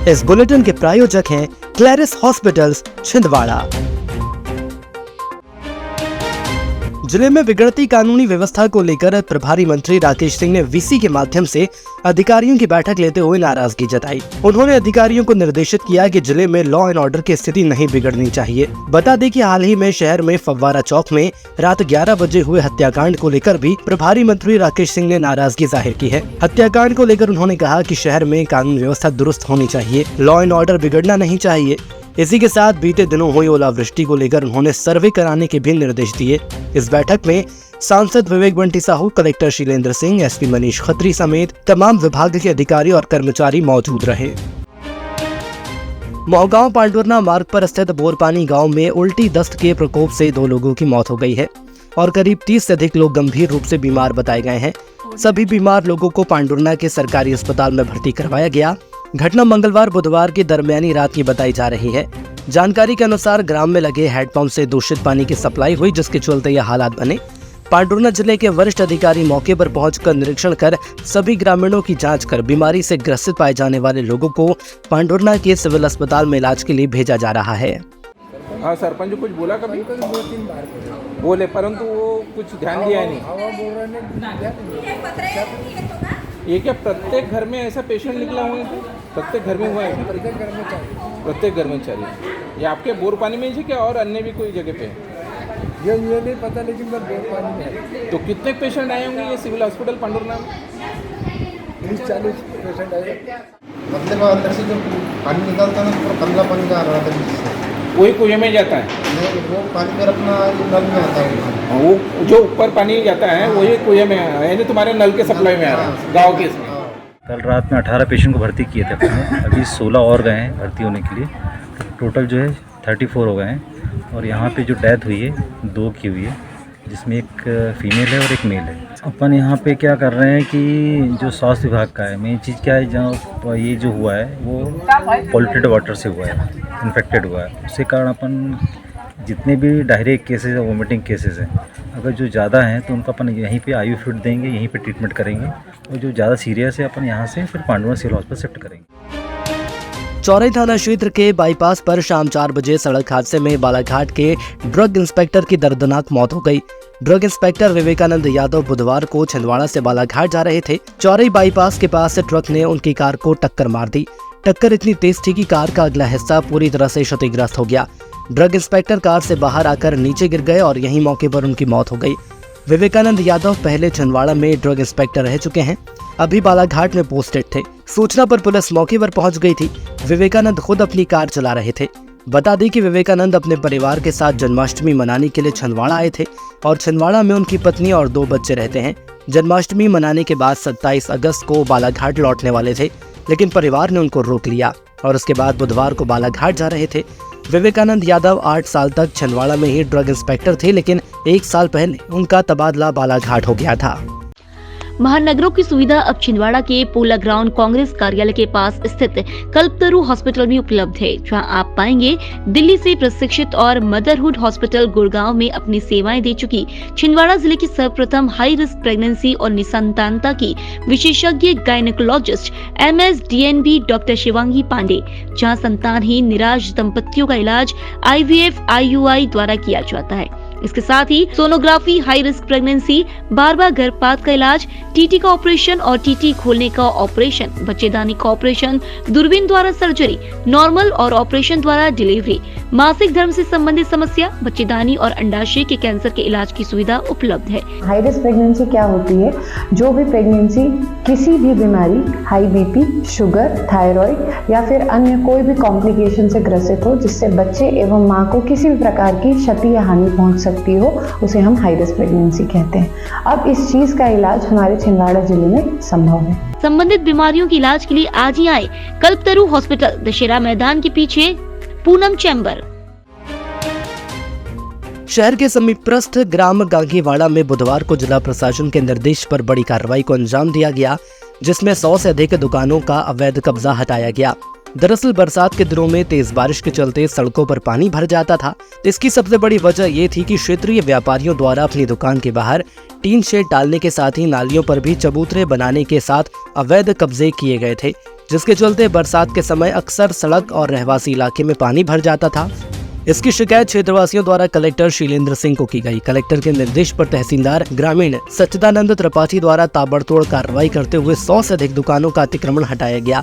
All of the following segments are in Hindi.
इस बुलेटिन के प्रायोजक हैं क्लैरिस हॉस्पिटल्स छिंदवाड़ा। जिले में बिगड़ती कानूनी व्यवस्था को लेकर प्रभारी मंत्री राकेश सिंह ने वीसी के माध्यम से अधिकारियों की बैठक लेते हुए नाराजगी जताई। उन्होंने अधिकारियों को निर्देशित किया कि जिले में लॉ एंड ऑर्डर की स्थिति नहीं बिगड़नी चाहिए। बता दें कि हाल ही में शहर में फव्वारा चौक में रात 11 बजे हुए हत्याकांड को लेकर भी प्रभारी मंत्री राकेश सिंह ने नाराजगी जाहिर की है। हत्याकांड को लेकर उन्होंने कहा कि शहर में कानून व्यवस्था दुरुस्त होनी चाहिए, लॉ एंड ऑर्डर बिगड़ना नहीं चाहिए। इसी के साथ बीते दिनों हुई ओलावृष्टि को लेकर उन्होंने सर्वे कराने के भी निर्देश दिए। इस बैठक में सांसद विवेक बंटी साहू, कलेक्टर शीलेंद्र सिंह, एसपी मनीष खत्री समेत तमाम विभाग के अधिकारी और कर्मचारी मौजूद रहे। मोहगांव पांडुरना मार्ग पर स्थित बोरपानी गांव में उल्टी दस्त के प्रकोप से 2 लोगों की मौत हो गई है और करीब 30 से अधिक लोग गंभीर रूप से बीमार बताए गए हैं। सभी बीमार लोगों को पांडुरना के सरकारी अस्पताल में भर्ती करवाया गया। घटना मंगलवार बुधवार की दरमियानी रात की बताई जा रही है। जानकारी के अनुसार ग्राम में लगे हैंडपंप से दूषित पानी की सप्लाई हुई, जिसके चलते यह हालात बने। पांडुरना जिले के वरिष्ठ अधिकारी मौके पर पहुंचकर निरीक्षण कर सभी ग्रामीणों की जांच कर बीमारी से ग्रसित पाए जाने वाले लोगों को पांडुरना के सिविल अस्पताल में इलाज के लिए भेजा जा रहा है। हाँ, सरपंच कुछ बोला कभी? 2-3 बार बोले, परंतु वो कुछ ध्यान दिया नहीं। ये क्या प्रत्येक घर में ऐसा पेशेंट निकला हुआ है? प्रत्येक घर में हुआ है? प्रत्येक घर में चाहिए। प्रत्येक घर में चाहिए। ये आपके बोरपानी में ही क्या और अन्य भी कोई जगह पे है? ये नहीं पता, लेकिन बस बोरपानी में है। तो कितने पेशेंट आए होंगे ये सिविल हॉस्पिटल पांडुरना में? 30-40 पेशेंट आए। मतलब अंदर से जो पानी निकलता है ना, पूरा गंदा पानी का आ रहा था, वही कुएं में जाता है? वो पानी फिर अपना नल में आता है। वो जो ऊपर पानी जाता है वही कुएं में, यानी तुम्हारे नल के सप्लाई में आ रहा है गाँव के इसमें। कल रात में 18 पेशेंट को भर्ती किए थे अपने, अभी 16 और गए हैं भर्ती होने के लिए। टोटल जो है 34 हो गए हैं और यहाँ पे जो डेथ हुई है 2 की हुई है, जिसमें एक फीमेल है और एक मेल है। अपन यहाँ पे क्या कर रहे हैं कि जो स्वास्थ्य विभाग का है, मेन चीज़ क्या है, जहाँ ये जो हुआ है वो पॉल्यूटेड वाटर से हुआ है, इन्फेक्टेड हुआ है। उसके कारण अपन जितने भी डायरिया केसेस हैं, वोमिटिंग केसेस हैं, अगर जो ज़्यादा हैं तो उनको अपन यहीं पे आईवी फ्लूइड देंगे, यहीं पे ट्रीटमेंट करेंगे, और जो ज़्यादा सीरियस है अपन यहाँ से फिर पांडुरना सिविल हॉस्पिटल शिफ्ट करेंगे। चौरई थाना क्षेत्र के बाईपास पर शाम 4 बजे सड़क हादसे में बालाघाट के ड्रग इंस्पेक्टर की दर्दनाक मौत हो गई। ड्रग इंस्पेक्टर विवेकानंद यादव बुधवार को छिंदवाड़ा से बालाघाट जा रहे थे। चौरई बाईपास के पास से ट्रक ने उनकी कार को टक्कर मार दी। टक्कर इतनी तेज थी कि कार का अगला हिस्सा पूरी तरह से क्षतिग्रस्त हो गया। ड्रग इंस्पेक्टर कार से बाहर आकर नीचे गिर गए और यहीं मौके पर उनकी मौत हो गई। विवेकानंद यादव पहले छिंदवाड़ा में ड्रग इंस्पेक्टर रह चुके हैं, अभी बालाघाट में पोस्टेड थे। सूचना पर पुलिस मौके पर पहुंच गई थी। विवेकानंद खुद अपनी कार चला रहे थे। बता दें कि विवेकानंद अपने परिवार के साथ जन्माष्टमी मनाने के लिए छिंदवाड़ा आए थे और छिंदवाड़ा में उनकी पत्नी और 2 बच्चे रहते हैं। जन्माष्टमी मनाने के बाद 27 अगस्त को बालाघाट लौटने वाले थे, लेकिन परिवार ने उनको रोक लिया और उसके बाद बुधवार को बालाघाट जा रहे थे। विवेकानंद यादव 8 साल तक छिंदवाड़ा में ही ड्रग इंस्पेक्टर थे, लेकिन 1 साल पहले उनका तबादला बालाघाट हो गया था। महानगरों की सुविधा अब छिंदवाड़ा के पोला ग्राउंड कांग्रेस कार्यालय के पास स्थित कल्पतरु हॉस्पिटल में उपलब्ध है, जहां आप पाएंगे दिल्ली से प्रशिक्षित और मदरहुड हॉस्पिटल गुड़गांव में अपनी सेवाएं दे चुकी छिंदवाड़ा जिले की सर्वप्रथम हाई रिस्क प्रेगनेंसी और निसंतानता की विशेषज्ञ gynaecologist MS DNB doctor Shivangi Pandey, जहाँ संतानहीन निराश दंपतियों का इलाज IVF IUI द्वारा किया जाता है। इसके साथ ही सोनोग्राफी, हाई रिस्क प्रेगनेंसी, बार-बार गर्भपात का इलाज, TT का ऑपरेशन और TT खोलने का ऑपरेशन, बच्चेदानी का ऑपरेशन, दूरबीन द्वारा सर्जरी, नॉर्मल और ऑपरेशन द्वारा डिलीवरी, मासिक धर्म से संबंधित समस्या, बच्चेदानी और अंडाशय के कैंसर के इलाज की सुविधा उपलब्ध है। हाई रिस्क प्रेगनेंसी क्या होती है? जो भी प्रेगनेंसी किसी भी बीमारी, हाई BP, शुगर, थायराइड या फिर अन्य कोई भी कॉम्प्लिकेशन से ग्रसित हो, जिससे बच्चे एवं माँ को किसी भी प्रकार की क्षति या हानि पहुंच सकती हो, उसे हम हाई रिस्क प्रेगनेंसी कहते हैं। अब इस चीज का इलाज हमारे छिंदवाड़ा जिले में संभव है। संबंधित बीमारियों के इलाज के लिए आज ही आए कल्पतरु हॉस्पिटल, दशहरा मैदान के पीछे, पूनम चैम्बर। शहर के समीपस्थ ग्राम गांगीवाड़ा में बुधवार को जिला प्रशासन के निर्देश पर बड़ी कार्रवाई को अंजाम दिया गया, जिसमें 100 से अधिक दुकानों का अवैध कब्जा हटाया गया। दरअसल बरसात के दिनों में तेज बारिश के चलते सड़कों पर पानी भर जाता था। इसकी सबसे बड़ी वजह ये थी कि क्षेत्रीय व्यापारियों द्वारा अपनी दुकान के बाहर टीन शेड डालने के साथ ही नालियों पर भी चबूतरे बनाने के साथ अवैध कब्जे किए गए थे। जिसके चलते बरसात के समय अक्सर सड़क और रहवासी इलाके में पानी भर जाता था। इसकी शिकायत क्षेत्रवासियों द्वारा कलेक्टर शीलेंद्र सिंह को की गई। कलेक्टर के निर्देश पर तहसीलदार ग्रामीण सच्चिदानंद त्रिपाठी द्वारा ताबड़तोड़ कार्रवाई करते हुए 100 से अधिक दुकानों का अतिक्रमण हटाया गया।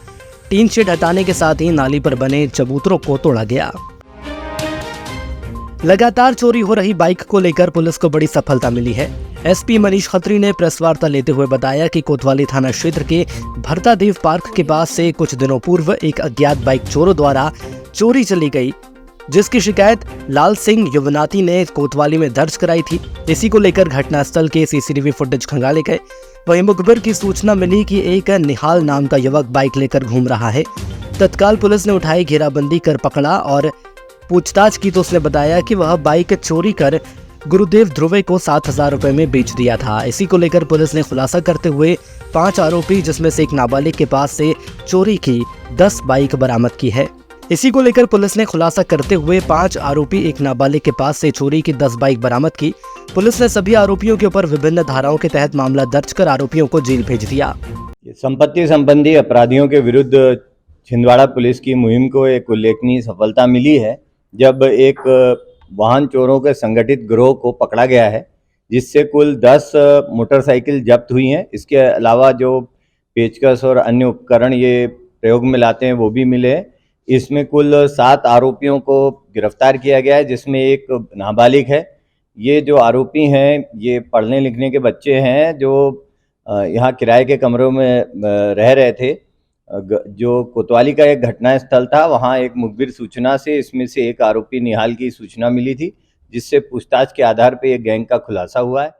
टीन शेड हटाने के साथ ही नाली पर बने चबूतरों को तोड़ा गया। लगातार चोरी हो रही बाइक को लेकर पुलिस को बड़ी सफलता मिली है। एसपी मनीष खत्री ने प्रेस वार्ता लेते हुए बताया कि कोतवाली थाना क्षेत्र के भरतादेव पार्क के पास से कुछ दिनों पूर्व एक अज्ञात बाइक चोरों द्वारा चोरी चली गई, जिसकी शिकायत लाल सिंह युवनाती ने कोतवाली में दर्ज कराई थी। इसी को लेकर घटनास्थल के सीसीटीवी फुटेज खंगाले गए। वहीं मुखबिर की सूचना मिली कि एक निहाल नाम का युवक बाइक लेकर घूम रहा है। तत्काल पुलिस ने उठाई घेराबंदी कर पकड़ा और पूछताछ की तो उसने बताया कि वह बाइक चोरी कर गुरुदेव ध्रुवे को 7,000 रुपए में बेच दिया था। इसी को लेकर पुलिस ने खुलासा करते हुए 5 आरोपी जिसमें से एक नाबालिग के पास से चोरी की 10 बाइक बरामद की है। इसी को लेकर पुलिस ने खुलासा करते हुए 5 आरोपी एक नाबालिग के पास से चोरी की 10 बाइक बरामद की। पुलिस ने सभी आरोपियों के ऊपर विभिन्न धाराओं के तहत मामला दर्ज कर आरोपियों को जेल भेज दिया। संपत्ति संबंधी अपराधियों के विरुद्ध छिंदवाड़ा पुलिस की मुहिम को एक उल्लेखनीय सफलता मिली है, जब एक वाहन चोरों के संगठित गिरोह को पकड़ा गया है, जिससे कुल 10 मोटरसाइकिल जब्त हुई हैं। इसके अलावा जो पेचकस और अन्य उपकरण ये प्रयोग में लाते हैं वो भी मिले। इसमें कुल 7 आरोपियों को गिरफ्तार किया गया है, जिसमें एक नाबालिग है। ये जो आरोपी हैं ये पढ़ने लिखने के बच्चे हैं जो यहाँ किराए के कमरों में रह रहे थे। जो कोतवाली का एक घटना स्थल था, वहाँ एक मुखबिर सूचना से इसमें से एक आरोपी निहाल की सूचना मिली थी, जिससे पूछताछ के आधार पर एक गैंग का खुलासा हुआ है।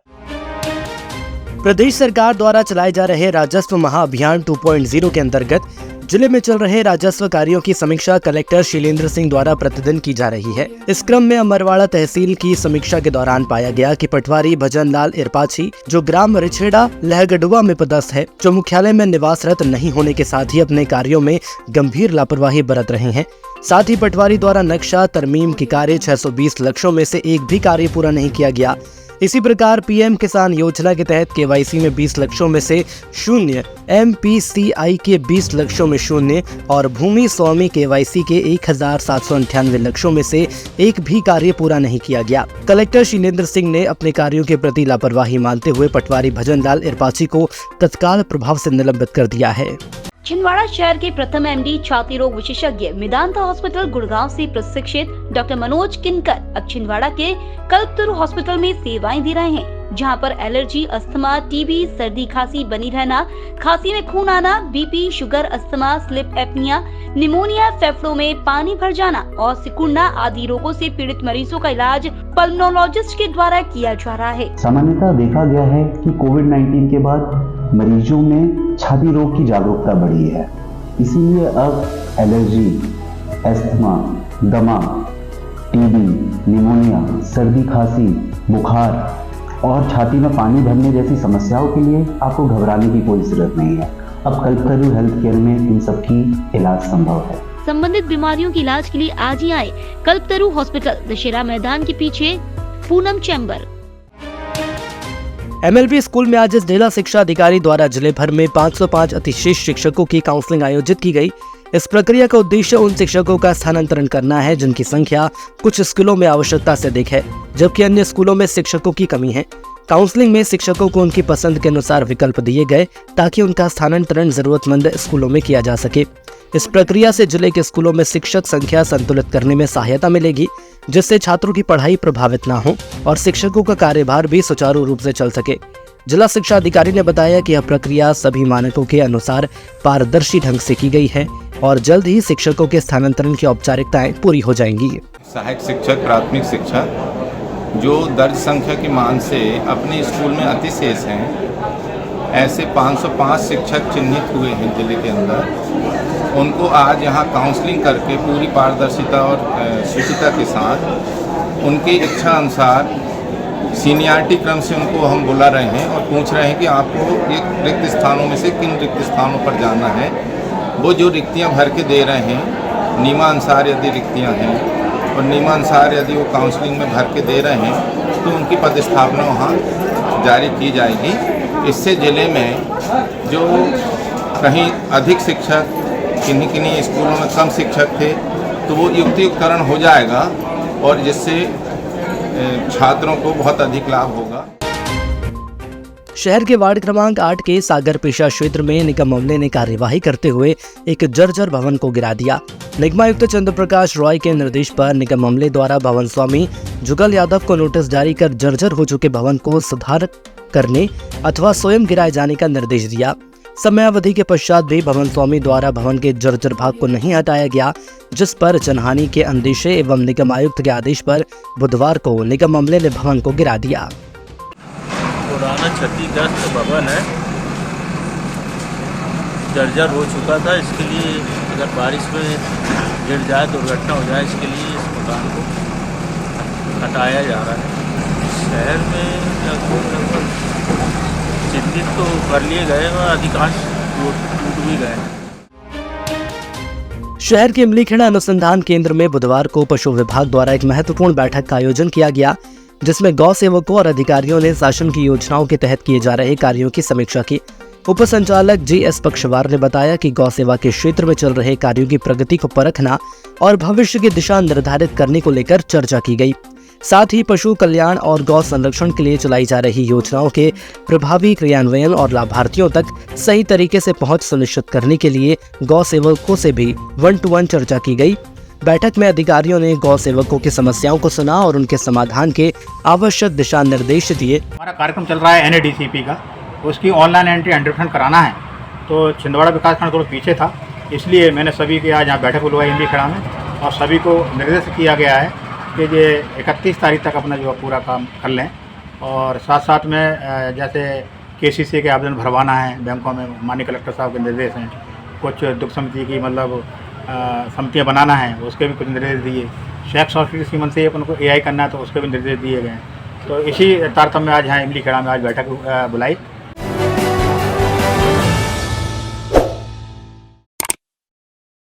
प्रदेश सरकार द्वारा चलाए जा रहे राजस्व महाअभियान 2.0 के अंतर्गत जिले में चल रहे राजस्व कार्यों की समीक्षा कलेक्टर शीलेंद्र सिंह द्वारा प्रतिदिन की जा रही है। इस क्रम में अमरवाड़ा तहसील की समीक्षा के दौरान पाया गया कि पटवारी भजनलाल इरपाची, जो ग्राम रिछेड़ा लहगडुआ में पदस्थ है, जो मुख्यालय में निवासरत नहीं होने के साथ ही अपने कार्यों में गंभीर लापरवाही बरत रहे हैं। साथ ही पटवारी द्वारा नक्शा तरमीम के कार्य 620 लक्षों में से एक भी कार्य पूरा नहीं किया गया। इसी प्रकार पीएम किसान योजना के तहत केवाईसी में 20 लक्षों में से 0, एमपीसीआई के 20 लक्षों में 0 और भूमि स्वामी केवाईसी के 1798 लक्षों में से एक भी कार्य पूरा नहीं किया गया। कलेक्टर शीलेंद्र सिंह ने अपने कार्यों के प्रति लापरवाही मानते हुए पटवारी भजनलाल इरपाची को तत्काल प्रभाव से निलंबित कर दिया है। छिंदवाड़ा शहर के प्रथम एमडी छाती रोग विशेषज्ञ मेदांता हॉस्पिटल गुड़गांव से प्रशिक्षित डॉक्टर मनोज किनकर अब छिंदवाड़ा के कल्पतरु हॉस्पिटल में सेवाएं दे रहे हैं, जहां पर एलर्जी, अस्थमा, टीबी, सर्दी खांसी बनी रहना, खांसी में खून आना, BP, sugar, asthma, sleep apnoea, pneumonia, फेफड़ों में पानी भर जाना और सिकुड़ना आदि रोगों से पीड़ित मरीजों का इलाज पल्मोनोलॉजिस्ट के द्वारा किया जा रहा है। सामान्यतः देखा गया है कि कोविड-19 के बाद मरीजों में छाती रोग की जागरूकता बढ़ी है, इसीलिए अब एलर्जी, अस्थमा, दमा, टीबी, निमोनिया, सर्दी खांसी, बुखार और छाती में पानी भरने जैसी समस्याओं के लिए आपको घबराने की कोई जरूरत नहीं है। अब कल्पतरु हेल्थ केयर में इन सब की इलाज संभव है। संबंधित बीमारियों के इलाज के लिए आज ही आए कल्पतरु हॉस्पिटल, दशहरा मैदान के पीछे, पूनम चैम्बर। एमएलबी स्कूल में आज जिला शिक्षा अधिकारी द्वारा जिले भर में 505 अतिशेष शिक्षकों की काउंसलिंग आयोजित की गई। इस प्रक्रिया का उद्देश्य उन शिक्षकों का स्थानांतरण करना है जिनकी संख्या कुछ स्कूलों में आवश्यकता से अधिक है, जबकि अन्य स्कूलों में शिक्षकों की कमी है। काउंसलिंग में शिक्षकों को उनकी पसंद के अनुसार विकल्प दिए गए ताकि उनका स्थानांतरण जरूरतमंद स्कूलों में किया जा सके। इस प्रक्रिया से जिले के स्कूलों में शिक्षक संख्या संतुलित करने में सहायता मिलेगी, जिससे छात्रों की पढ़ाई प्रभावित न हो और शिक्षकों का कार्यभार भी सुचारू रूप से चल सके। जिला शिक्षा अधिकारी ने बताया कि यह प्रक्रिया सभी मानकों के अनुसार पारदर्शी ढंग से की गई है और जल्द ही शिक्षकों के स्थानांतरण की औपचारिकताएं पूरी हो जाएंगी। सहायक शिक्षक, प्राथमिक शिक्षक जो दर्ज संख्या की मान से अपने स्कूल में अतिशेष हैं, ऐसे 505 शिक्षक चिन्हित हुए हैं जिले के अंदर। उनको आज यहाँ काउंसलिंग करके पूरी पारदर्शिता और शुचिता के साथ उनकी इच्छा अनुसार सीनियरिटी क्रम से उनको हम बुला रहे हैं और पूछ रहे हैं कि आपको एक रिक्त स्थानों में से किन रिक्त स्थानों पर जाना है। वो जो रिक्तियाँ भर के दे रहे हैं, नियमानुसार यदि रिक्तियाँ हैं और नियमानुसार यदि वो काउंसलिंग में भर के दे रहे हैं तो उनकी पदस्थापना वहाँ जारी की जाएगी। इससे ज़िले में जो कहीं अधिक शिक्षक किन्हीं किन्हीं स्कूलों में कम शिक्षक थे, तो वो युक्तियुक्तकरण हो जाएगा और जिससे छात्रों को बहुत अधिक लाभ होगा। शहर के वार्ड क्रमांक 8 के सागर पेशा क्षेत्र में निगम अमले ने कार्यवाही करते हुए एक जर्जर भवन को गिरा दिया। निगमायुक्त चंद्र प्रकाश रॉय के निर्देश पर निगम अमले द्वारा भवन स्वामी जुगल यादव को नोटिस जारी कर जर्जर हो चुके भवन को सुधार करने अथवा स्वयं गिराए जाने का निर्देश दिया। समयावधि के पश्चात भी भवन स्वामी द्वारा भवन के जर्जर भाग को नहीं हटाया गया, जिस पर जनहानि के अंदेशे एवं निगम आयुक्त के आदेश पर बुधवार को निगम अमले ने भवन को गिरा दिया। पुराना क्षतिग्रस्त भवन है, जर्जर हो चुका था। इसके लिए अगर बारिश में गिर जाए, दुर्घटना हो जाए, इसके लिए इस मकान को हटाया जा रहा है। शहर में लगभग चिन्हित तो कर लिए गए और अधिकांश टूट भी गए। शहर के इमलीखेड़ा अनुसंधान केंद्र में बुधवार को पशु विभाग द्वारा एक महत्वपूर्ण बैठक का आयोजन किया गया, जिसमें गौ सेवकों और अधिकारियों ने शासन की योजनाओं के तहत किए जा रहे कार्यों की समीक्षा की। उप संचालक जी.एस. पक्षवार ने बताया कि गौ सेवा के क्षेत्र में चल रहे कार्यों की प्रगति को परखना और भविष्य की दिशा निर्धारित करने को लेकर चर्चा की गई। साथ ही पशु कल्याण और गौ संरक्षण के लिए चलाई जा रही योजनाओं के प्रभावी क्रियान्वयन और लाभार्थियों तक सही तरीके से पहुंच सुनिश्चित करने के लिए गौ सेवकों से भी 1-to-1 चर्चा की गई। बैठक में अधिकारियों ने गौ सेवकों की समस्याओं को सुना और उनके समाधान के आवश्यक दिशा निर्देश दिए। हमारा कार्यक्रम चल रहा है NADCP का, उसकी ऑनलाइन एंट्री 100% कराना है। तो छिंदवाड़ा विकासखंड थोड़ा पीछे था, इसलिए मैंने सभी के आज यहाँ बैठक बुलवाई इमलीखेड़ा में और सभी को निर्देश किया गया है कि ये 31 तारीख तक अपना जो पूरा काम कर लें। और साथ साथ में जैसे KCC के आवेदन भरवाना है बैंकों में, माननीय कलेक्टर साहब के निर्देश हैं। कुछ दुख समिति की मतलब समितियाँ बनाना है, उसके भी कुछ निर्देश दिए। शेक्स और सीमन से अपन को AI करना है, तो उसके भी निर्देश दिए गए। तो इसी तारतम्य में आज यहाँ इमलीखेड़ा में आज बैठक बुलाई।